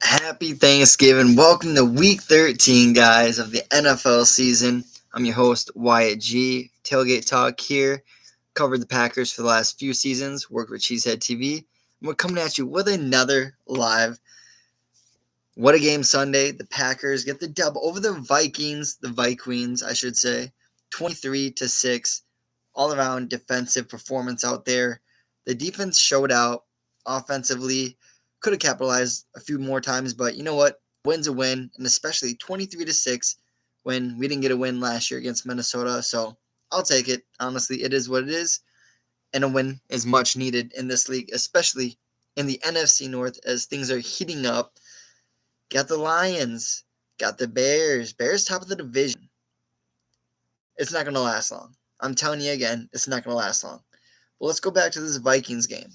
Happy Thanksgiving. Welcome to week 13, guys, of the NFL season. I'm your host, Wyatt G. Tailgate Talk here. Covered the Packers for the last few seasons, worked with Cheesehead TV. And we're coming at you with another live What a Game Sunday. The Packers get the dub over the Vikings, I should say. 23-6. All around defensive performance out there. The defense showed out offensively. Could have capitalized a few more times, but you know what? Win's a win, and especially 23-6 when we didn't get a win last year against Minnesota. So I'll take it. Honestly, it is what it is. And a win is much needed in this league, especially in the NFC North as things are heating up. Got the Lions, got the Bears. Bears top of the division. It's not going to last long. I'm telling you again, it's not going to last long. But let's go back to this Vikings game.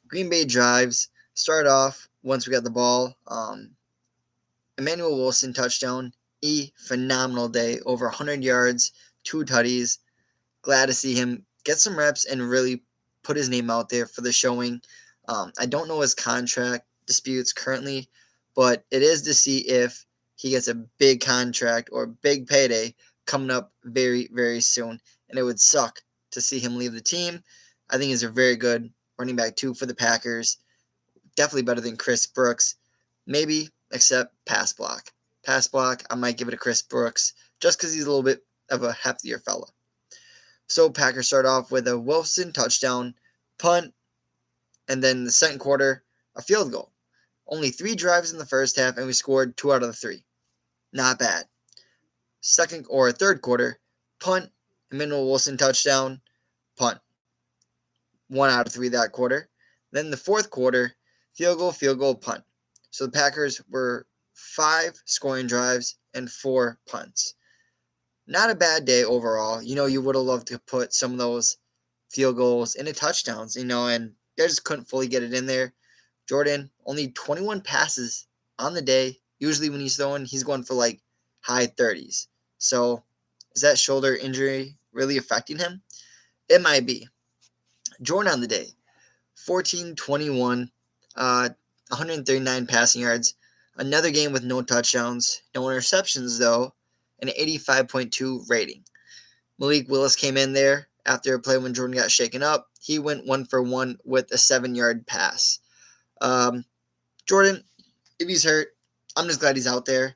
Green Bay drives. Start off once we got the ball. Emmanuel Wilson touchdown. Phenomenal day. Over 100 yards, 2 tutties. Glad to see him get some reps and really put his name out there for the showing. I don't know his contract disputes currently, but it is to see if he gets a big contract or big payday coming up very, very soon. And it would suck to see him leave the team. I think he's a very good running back too for the Packers. Definitely better than Chris Brooks. Maybe, except pass block. Pass block, I might give it to Chris Brooks just because he's a little bit of a heftier fella. So Packers start off with a Wilson touchdown, punt, and then the second quarter, a field goal. Only 3 drives in the first half, and we scored 2 out of the 3. Not bad. Second or third quarter, punt, Emmanuel Wilson touchdown, punt. 1 out of 3 that quarter. Then the fourth quarter, field goal, punt. So the Packers were 5 scoring drives and 4 punts. Not a bad day overall. You would have loved to put some of those field goals into touchdowns, and they just couldn't fully get it in there. Jordan, only 21 passes on the day. Usually when he's throwing, he's going for like high 30s. So is that shoulder injury really affecting him? It might be. Jordan on the day, 14-21, 139 passing yards. Another game with no touchdowns, no interceptions though, an 85.2 rating. Malik Willis came in there after a play when Jordan got shaken up. He went 1 for 1 with a 7-yard pass. Jordan, if he's hurt, I'm just glad he's out there.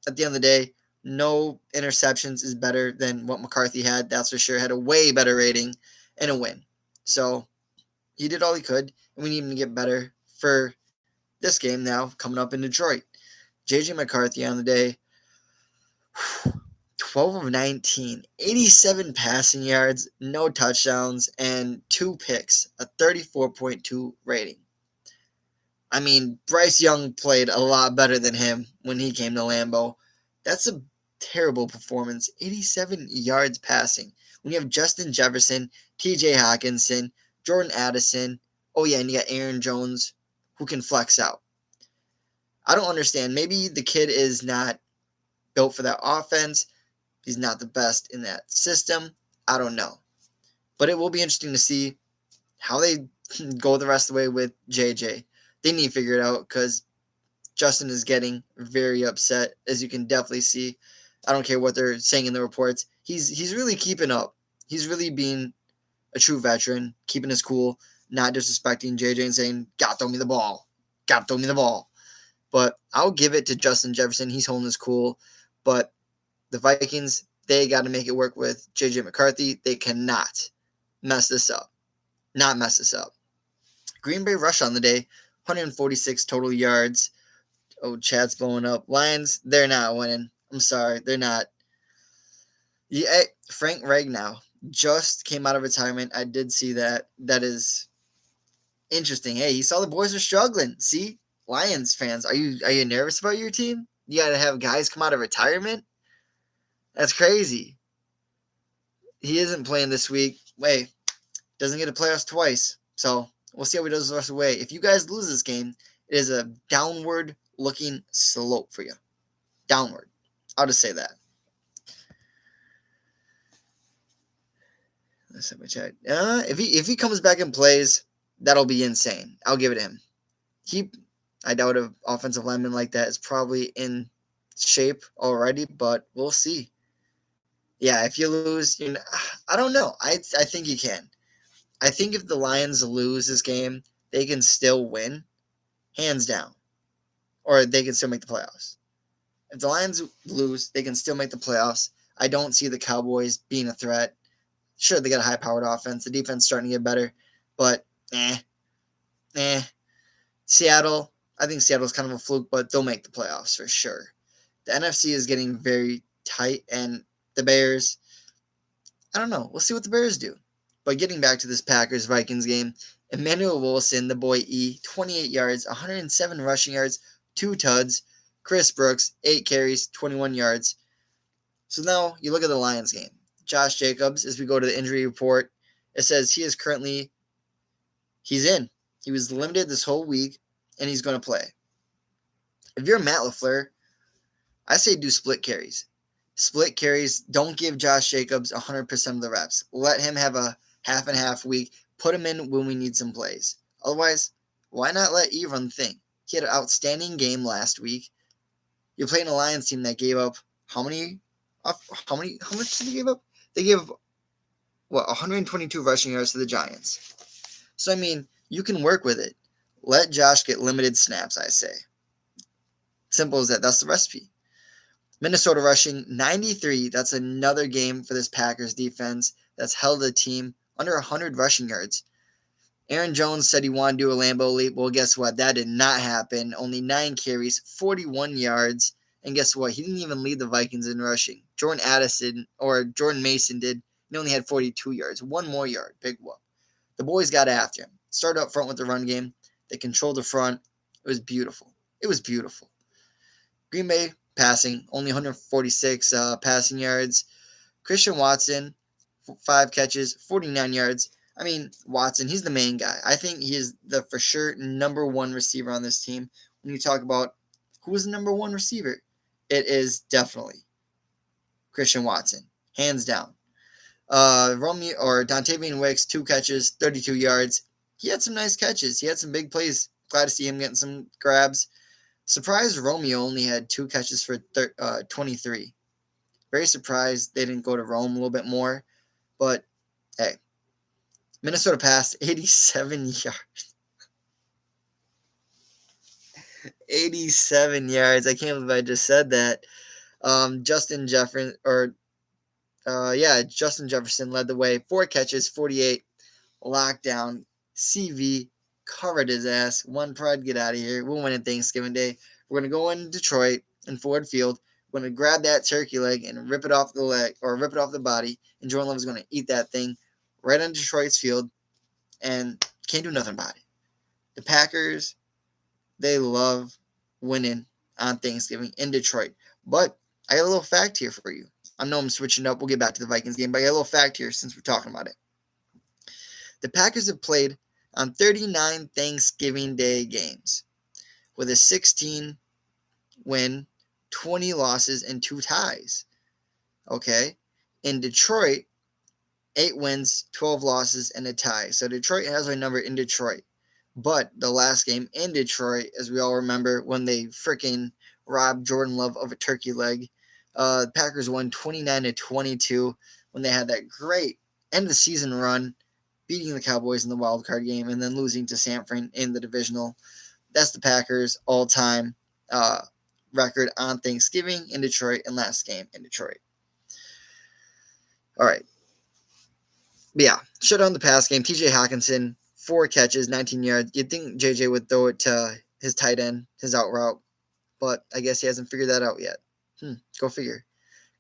At the end of the day, no interceptions is better than what McCarthy had. That's for sure. Had a way better rating and a win. So he did all he could, and we need him to get better for this game now coming up in Detroit. J.J. McCarthy on the day, 12 of 19, 87 passing yards, no touchdowns, and 2 picks, a 34.2 rating. I mean, Bryce Young played a lot better than him when he came to Lambeau. That's a terrible performance. 87 yards passing. When you have Justin Jefferson, TJ Hawkinson, Jordan Addison, oh yeah, and you got Aaron Jones who can flex out. I don't understand. Maybe the kid is not built for that offense. He's not the best in that system. I don't know. But it will be interesting to see how they go the rest of the way with JJ. They need to figure it out because Justin is getting very upset, as you can definitely see. I don't care what they're saying in the reports. He's really keeping up. He's really being a true veteran, keeping his cool, not disrespecting JJ and saying, "God, throw me the ball. God, throw me the ball." But I'll give it to Justin Jefferson. He's holding his cool. But the Vikings, they got to make it work with J.J. McCarthy. They cannot mess this up. Not mess this up. Green Bay rush on the day, 146 total yards. Oh, Chad's blowing up. Lions, they're not winning. I'm sorry, they're not. Yeah, Frank Ragnow just came out of retirement. I did see that. That is interesting. Hey, he saw the boys are struggling. See, Lions fans, are you nervous about your team? You got to have guys come out of retirement? That's crazy. He isn't playing this week. Wait, doesn't get to playoffs twice. So we'll see how he does the rest of the way. If you guys lose this game, it is a downward looking slope for you. Downward. I'll just say that. Let's have a check. If he comes back and plays, that'll be insane. I'll give it to him. I doubt an offensive lineman like that is probably in shape already, but we'll see. Yeah, if you lose, I don't know. I think you can. I think if the Lions lose this game, they can still win, hands down, or they can still make the playoffs. If the Lions lose, they can still make the playoffs. I don't see the Cowboys being a threat. Sure, they got a high-powered offense. The defense starting to get better, but eh. Seattle, I think Seattle's kind of a fluke, but they'll make the playoffs for sure. The NFC is getting very tight, and the Bears, I don't know. We'll see what the Bears do. But getting back to this Packers-Vikings game, Emmanuel Wilson, the boy E, 28 yards, 107 rushing yards, 2 tuds. Chris Brooks, 8 carries, 21 yards. So now you look at the Lions game. Josh Jacobs, as we go to the injury report, it says he's in. He was limited this whole week, and he's going to play. If you're Matt LaFleur, I say do split carries. Split carries. Don't give Josh Jacobs 100% of the reps. Let him have a half and half week. Put him in when we need some plays. Otherwise, why not let E run the thing? He had an outstanding game last week. You're playing a Lions team that gave up how much did they give up? They gave 122 rushing yards to the Giants. So I mean, you can work with it. Let Josh get limited snaps, I say. Simple as that. That's the recipe. Minnesota rushing 93. That's another game for this Packers defense that's held a team under 100 rushing yards. Aaron Jones said he wanted to do a Lambeau leap. Well, guess what? That did not happen. Only 9 carries, 41 yards. And guess what? He didn't even lead the Vikings in rushing. Jordan Mason did. He only had 42 yards. 1 more yard. Big whoop. The boys got after him. Started up front with the run game. They controlled the front. It was beautiful. Green Bay passing, only 146 passing yards. Christian Watson, 5 catches, 49 yards. I mean, Watson, he's the main guy. I think he is the for sure number 1 receiver on this team. When you talk about who is the number 1 receiver, it is definitely Christian Watson, hands down. Dontavian Wicks, 2 catches, 32 yards. He had some nice catches. He had some big plays. Glad to see him getting some grabs. Surprised Romeo only had 2 catches for 23. Very surprised they didn't go to Rome a little bit more. But, hey, Minnesota passed 87 yards. 87 yards. I can't believe I just said that. Justin Jefferson led the way. 4 catches, 48. Lockdown. CV covered his ass. One pride, get out of here. We'll win it Thanksgiving Day. We're going to go in Detroit in Ford Field. We're going to grab that turkey leg and rip it off the leg or rip it off the body. And Jordan Love is going to eat that thing right on Detroit's field and can't do nothing about it. The Packers, they love winning on Thanksgiving in Detroit. But I got a little fact here for you. I know I'm switching up. We'll get back to the Vikings game, but I got a little fact here since we're talking about it. The Packers have played on 39 Thanksgiving Day games with a 16 win, 20 losses, and 2 ties. Okay? In Detroit, 8 wins, 12 losses, and a tie. So Detroit has a number in Detroit. But the last game in Detroit, as we all remember, when they freaking robbed Jordan Love of a turkey leg, the Packers won 29-22 when they had that great end of the season run, beating the Cowboys in the wild card game and then losing to San Fran in the divisional. That's the Packers' all-time record on Thanksgiving in Detroit and last game in Detroit. All right. But yeah, shut down the pass game. TJ Hawkinson, 4 catches, 19 yards. You'd think JJ would throw it to his tight end, his out route, but I guess he hasn't figured that out yet. Go figure.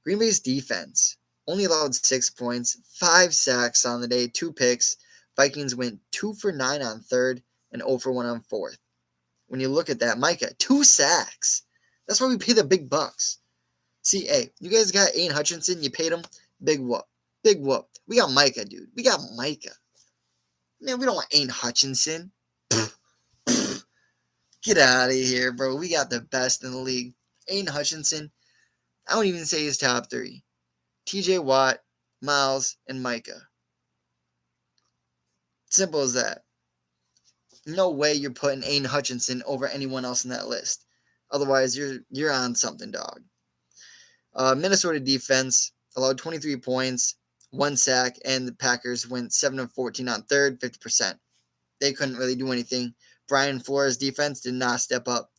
Green Bay's defense only allowed 6 points, 5 sacks on the day, 2 picks. Vikings went 2 for 9 on third and 0 for 1 on fourth. When you look at that, Micah, 2 sacks. That's why we pay the big bucks. See, hey, you guys got Aiden Hutchinson. You paid him. Big whoop. Big whoop. We got Micah, dude. We got Micah. Man, we don't want Aiden Hutchinson. Get out of here, bro. We got the best in the league. Aiden Hutchinson, I won't even say he's top 3. TJ Watt, Miles, and Micah. Simple as that. no way you're putting Aiden Hutchinson over anyone else in that list. Otherwise, you're on something, dog. Minnesota defense allowed 23 points, 1 sack, and the Packers went 7-14 on third, 50%. They couldn't really do anything. Brian Flores' defense did not step up.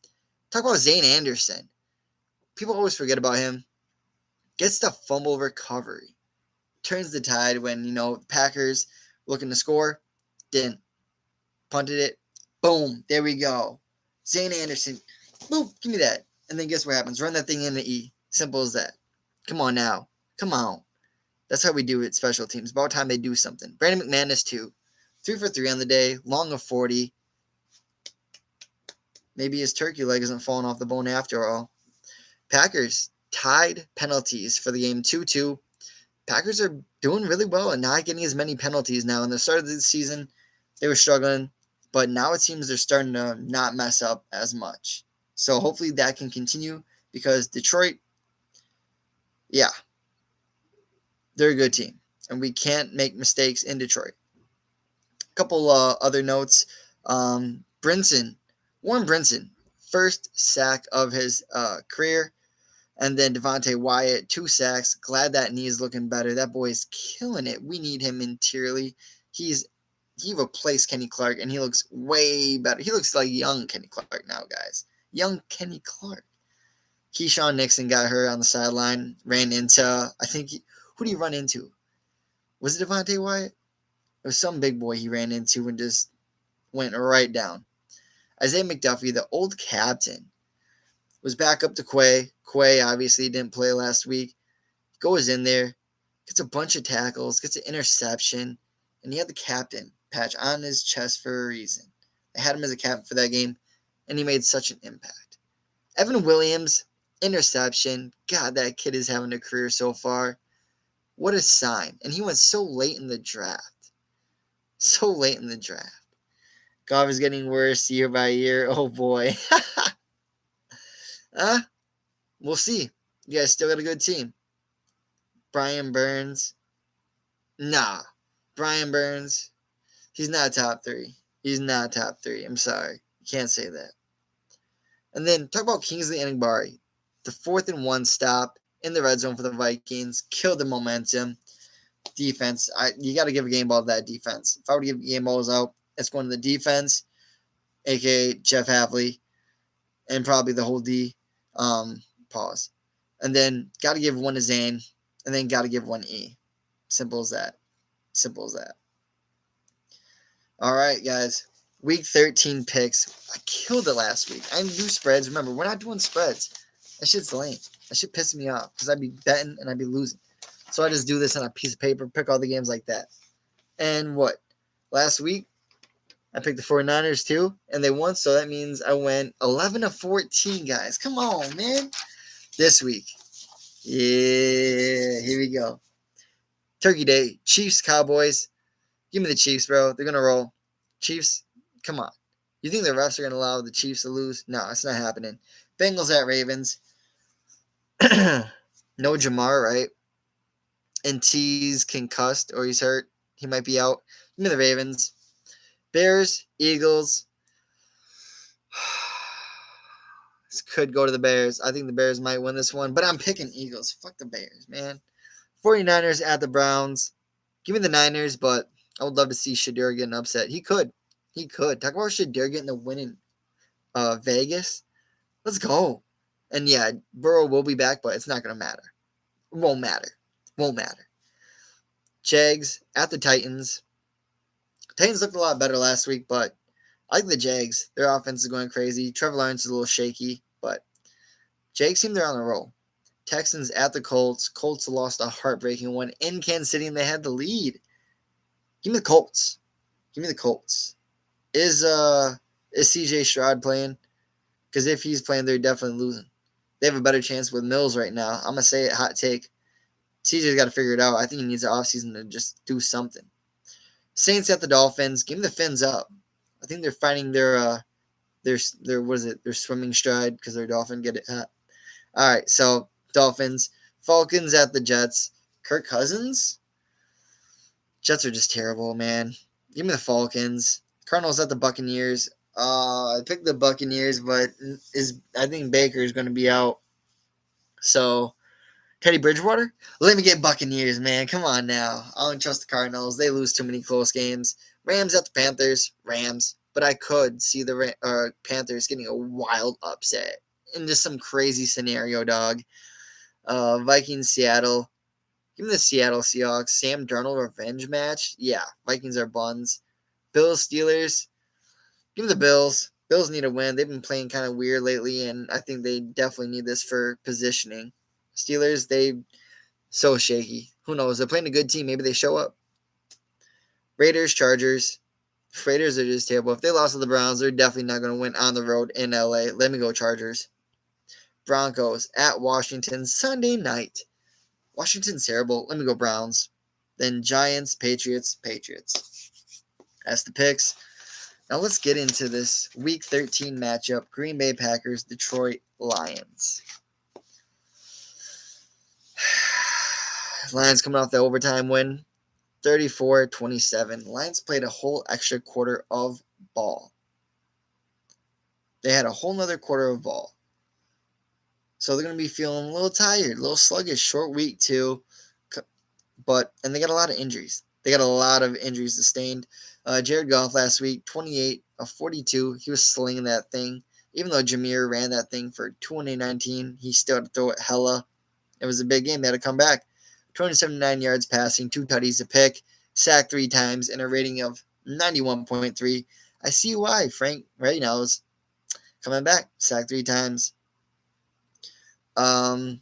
Talk about Zane Anderson. People always forget about him. Gets the fumble recovery. Turns the tide when, Packers looking to score. Didn't. Punted it. Boom. There we go. Zane Anderson. Boom. Give me that. And then guess what happens? Run that thing in the E. Simple as that. Come on now. Come on. That's how we do it, special teams. About time they do something. Brandon McManus, too. 3 for 3 on the day. Long of 40. Maybe his turkey leg isn't falling off the bone after all. Packers tied penalties for the game 2-2. Packers are doing really well and not getting as many penalties now. In the start of the season, they were struggling, but now it seems they're starting to not mess up as much. So hopefully that can continue because Detroit, yeah, they're a good team, and we can't make mistakes in Detroit. A couple other notes. Warren Brinson, first sack of his career. And then Devontae Wyatt, 2 sacks. Glad that knee is looking better. That boy's killing it. We need him interiorly. He replaced Kenny Clark, and he looks way better. He looks like young Kenny Clark now, guys. Young Kenny Clark. Keyshawn Nixon got hurt on the sideline. Ran into, who did he run into? Was it Devontae Wyatt? It was some big boy he ran into and just went right down. Isaiah McDuffie, the old captain, was back up to Quay. Quay obviously didn't play last week. Goes in there, gets a bunch of tackles, gets an interception, and he had the captain patch on his chest for a reason. They had him as a captain for that game, and he made such an impact. Evan Williams, interception. God, that kid is having a career so far. What a sign. And he went so late in the draft. So late in the draft. Goff is getting worse year by year. Oh, boy. We'll see. You guys still got a good team. Brian Burns. Nah. Brian Burns. He's not top 3. He's not top 3. I'm sorry. You can't say that. And then talk about Kingsley Enagbari. The 4th and 1 stop in the red zone for the Vikings. Killed the momentum. Defense. You got to give a game ball to that defense. If I were to give game balls out, it's going to the defense, a.k.a. Jeff Havley, and probably the whole D. Pause. And then got to give one to Zane, and then got to give one E. Simple as that. Simple as that. All right, guys. Week 13 picks. I killed it last week. I didn't do spreads. Remember, we're not doing spreads. That shit's lame. That shit pisses me off because I'd be betting and I'd be losing. So I just do this on a piece of paper, pick all the games like that. And what? Last week, I picked the 49ers too, and they won, so that means I went 11-14, guys. Come on, man. This week. Yeah, here we go. Turkey Day, Chiefs, Cowboys. Give me the Chiefs, bro. They're going to roll. Chiefs, come on. You think the refs are going to allow the Chiefs to lose? No, it's not happening. Bengals at Ravens. No Jamar, right? And T's concussed or he's hurt. He might be out. Give me the Ravens. Bears, Eagles. This could go to the Bears. I think the Bears might win this one, but I'm picking Eagles. Fuck the Bears, man. 49ers at the Browns. Give me the Niners, but I would love to see Shadur get an upset. He could. Talk about Shadur getting the win in Vegas. Let's go. And yeah, Burrow will be back, but it's not going to matter. It won't matter. Jags at the Titans. Titans looked a lot better last week, but I like the Jags. Their offense is going crazy. Trevor Lawrence is a little shaky, but Jags seem they're on a roll. Texans at the Colts. Colts lost a heartbreaking one in Kansas City, and they had the lead. Give me the Colts. Is CJ Stroud playing? Because if he's playing, they're definitely losing. They have a better chance with Mills right now. I'm going to say it, hot take. CJ's got to figure it out. I think he needs an offseason to just do something. Saints at the Dolphins. Give me the Fins up. I think they're finding their swimming stride because their dolphin get it hot. All right, so Dolphins. Falcons at the Jets. Kirk Cousins? Jets are just terrible, man. Give me the Falcons. Cardinals at the Buccaneers. I picked the Buccaneers, but I think Baker is going to be out. So Teddy Bridgewater? Let me get Buccaneers, man. Come on now. I don't trust the Cardinals. They lose too many close games. Rams at the Panthers. Rams. But I could see the Panthers getting a wild upset in just some crazy scenario, dog. Vikings, Seattle. Give me the Seattle Seahawks. Sam Darnold revenge match. Yeah, Vikings are buns. Bills, Steelers. Give me the Bills. Bills need a win. They've been playing kind of weird lately, and I think they definitely need this for positioning. Steelers, they so shaky. Who knows? They're playing a good team. Maybe they show up. Raiders, Chargers. Raiders are just terrible. If they lost to the Browns, they're definitely not going to win on the road in LA. Let me go Chargers. Broncos at Washington Sunday night. Washington's terrible. Let me go Browns. Then Giants, Patriots. That's the picks. Now let's get into this Week 13 matchup. Green Bay Packers, Detroit Lions. Lions coming off the overtime win, 34-27. Lions played a whole extra quarter of ball. They had a whole nother quarter of ball. So they're going to be feeling a little tired, a little sluggish, short week too. And they got a lot of injuries. They got a lot of injuries sustained. Jared Goff last week, 28 of 42. He was slinging that thing. Even though Jameer ran that thing for 219, he still had to throw it hella. It was a big game. They had to come back. 279 yards passing, 2 tutties a pick, sacked 3 times, and a rating of 91.3. I see why Frank Reynolds coming back, sacked 3 times. Total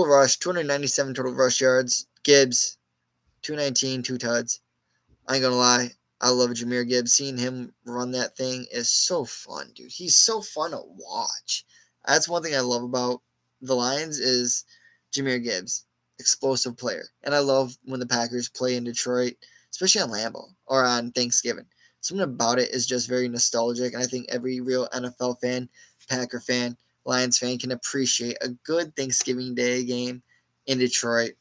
rush, 297 total rush yards. Gibbs, 219, 2 tuds. I ain't gonna lie, I love Jahmyr Gibbs. Seeing him run that thing is so fun, dude. He's so fun to watch. That's one thing I love about the Lions is Jahmyr Gibbs. Explosive player. And I love when the Packers play in Detroit, especially on Lambeau or on Thanksgiving. Something about it is just very nostalgic, and I think every real NFL fan, Packer fan, Lions fan can appreciate a good Thanksgiving Day game in Detroit.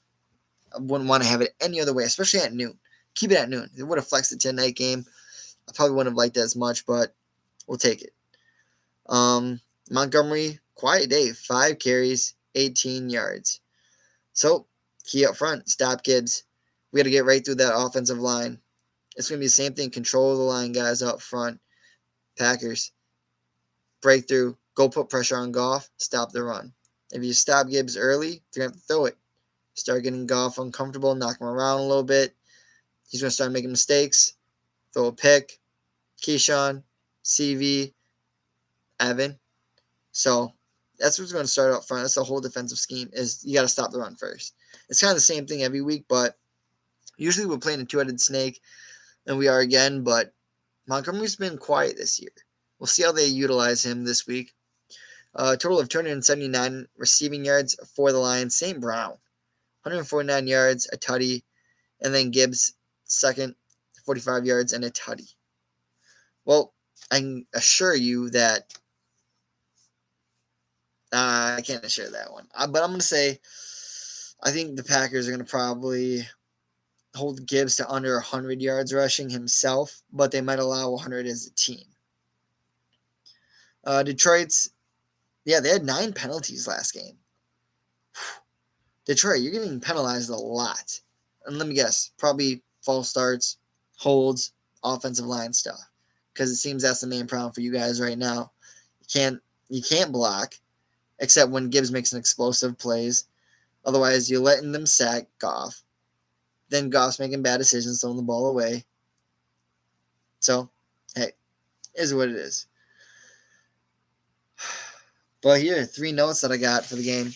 I wouldn't want to have it any other way, especially at noon. Keep it at noon. It would have flexed the 10-night game. I probably wouldn't have liked that as much, but we'll take it. Montgomery, quiet day, 5 carries, 18 yards. So, key up front, stop Gibbs. We got to get right through that offensive line. It's going to be the same thing. Control the line guys up front. Packers, breakthrough, go put pressure on Goff, stop the run. If you stop Gibbs early, they're going to have to throw it. Start getting Goff uncomfortable, knock him around a little bit. He's going to start making mistakes. Throw a pick. Keyshawn, CV, Evan. So, that's what's going to start up front. That's the whole defensive scheme is you got to stop the run first. It's kind of the same thing every week, but usually we're playing a 2-headed snake, and we are again, but Montgomery's been quiet this year. We'll see how they utilize him this week. Total of 279 receiving yards for the Lions. St. Brown, 149 yards, a tutty, and then Gibbs, second, 45 yards and a tutty. Well, I can assure you that I can't assure that one. But I'm going to say I think the Packers are going to probably hold Gibbs to under 100 yards rushing himself, but they might allow 100 as a team. Detroit's, they had 9 penalties last game. Detroit, you're getting penalized a lot. And let me guess, probably false starts, holds, offensive line stuff. Because it seems that's the main problem for you guys right now. You can't block, except when Gibbs makes an explosive plays. Otherwise, you're letting them sack Goff. Then Goff's making bad decisions, throwing the ball away. So, hey, is what it is. But here are 3 notes that I got for the game.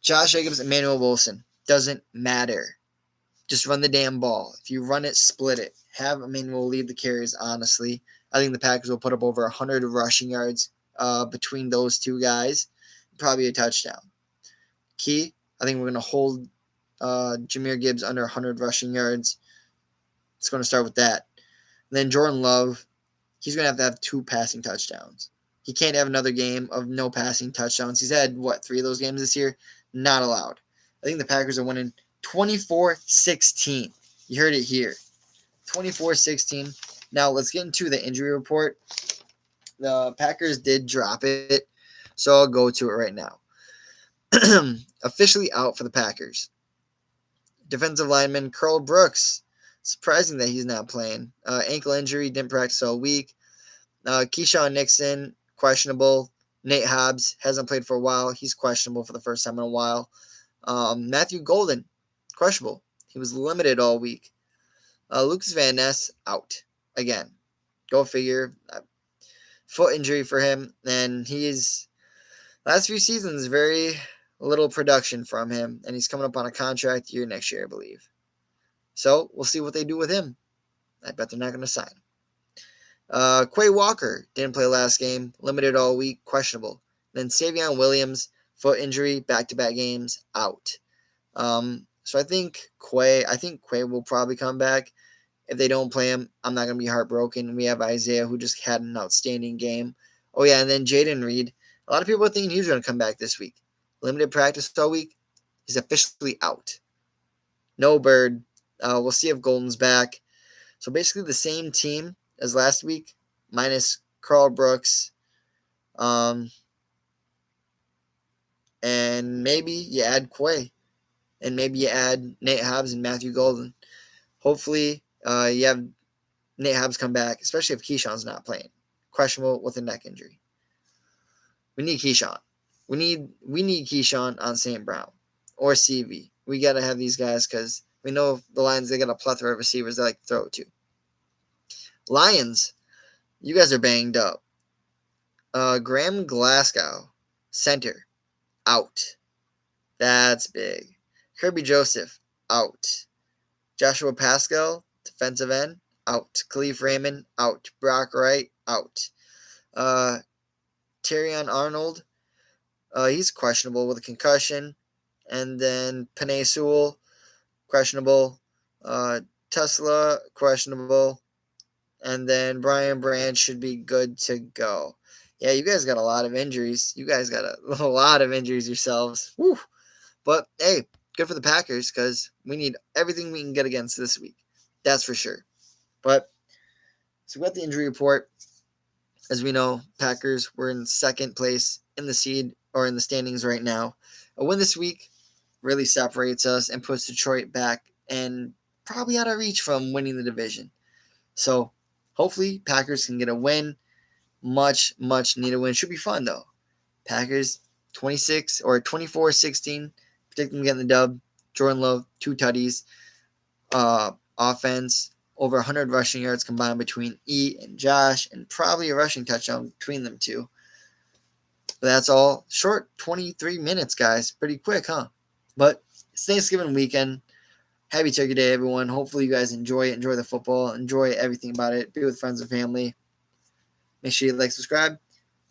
Josh Jacobs, Emmanuel Wilson. Doesn't matter. Just run the damn ball. If you run it, split it. Have Emmanuel lead the carries, honestly. I think the Packers will put up over 100 rushing yards between those 2 guys. Probably a touchdown. Key, I think we're going to hold Jahmyr Gibbs under 100 rushing yards. It's going to start with that. And then Jordan Love, he's going to have 2 passing touchdowns. He can't have another game of no passing touchdowns. He's had, 3 of those games this year? Not allowed. I think the Packers are winning 24-16. You heard it here. 24-16. Now, let's get into the injury report. The Packers did drop it, so I'll go to it right now. Officially out for the Packers. Defensive lineman Carl Brooks. Surprising that he's not playing. Ankle injury, didn't practice all week. Keyshawn Nixon, questionable. Nate Hobbs hasn't played for a while. He's questionable for the first time in a while. Matthew Golden, questionable. He was limited all week. Lucas Van Ness, out again. Go figure. Foot injury for him, and he's last few seasons very little production from him, and he's coming up on a contract year next year, I believe. So we'll see what they do with him. I bet they're not going to sign him. Quay Walker didn't play last game, limited all week, questionable. Then Savion Williams, foot injury, back-to-back games, out. So I think Quay will probably come back. If they don't play him, I'm not going to be heartbroken. We have Isaiah, who just had an outstanding game. Oh, yeah, and then Jaden Reed. A lot of people are thinking he was going to come back this week. Limited practice all week. He's officially out. No Bird. We'll see if Golden's back. So basically the same team as last week, minus Carl Brooks. And maybe you add Quay. And maybe you add Nate Hobbs and Matthew Golden. Hopefully you have Nate Hobbs come back, especially if Keyshawn's not playing. Questionable with a neck injury. We need Keyshawn. We need Keyshawn on St. Brown or CV. We got to have these guys because we know the Lions, they got a plethora of receivers they like to throw it to. Lions, you guys are banged up. Graham Glasgow, center, out. That's big. Kirby Joseph, out. Joshua Pascal, defensive end, out. Khalif Raymond, out. Brock Wright, out. Terrion Arnold, he's questionable with a concussion. And then Penei Sewell, questionable. Tesla, questionable. And then Brian Branch should be good to go. Yeah, you guys got a lot of injuries. You guys got a lot of injuries yourselves. Woo. But, hey, good for the Packers because we need everything we can get against this week. That's for sure. But, so we got the injury report. As we know, Packers were in second place in the seed or in the standings right now. A win this week really separates us and puts Detroit back and probably out of reach from winning the division. So, hopefully, Packers can get a win. Much needed win. Should be fun, though. Packers 26 or 24-16. Predict them getting the dub. Jordan Love, 2 tutties. Offense, over 100 rushing yards combined between E and Josh, and probably a rushing touchdown between them two. But that's all. Short 23 minutes, guys. Pretty quick, huh? But it's Thanksgiving weekend. Happy Turkey Day, everyone. Hopefully you guys enjoy it. Enjoy the football. Enjoy everything about it. Be with friends and family. Make sure you like, subscribe.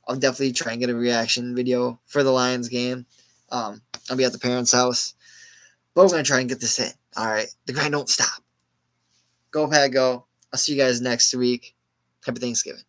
I'll definitely try and get a reaction video for the Lions game. I'll be at the parents' house. But we're going to try and get this in. All right. The grind don't stop. Go, Pat, go. I'll see you guys next week. Happy Thanksgiving.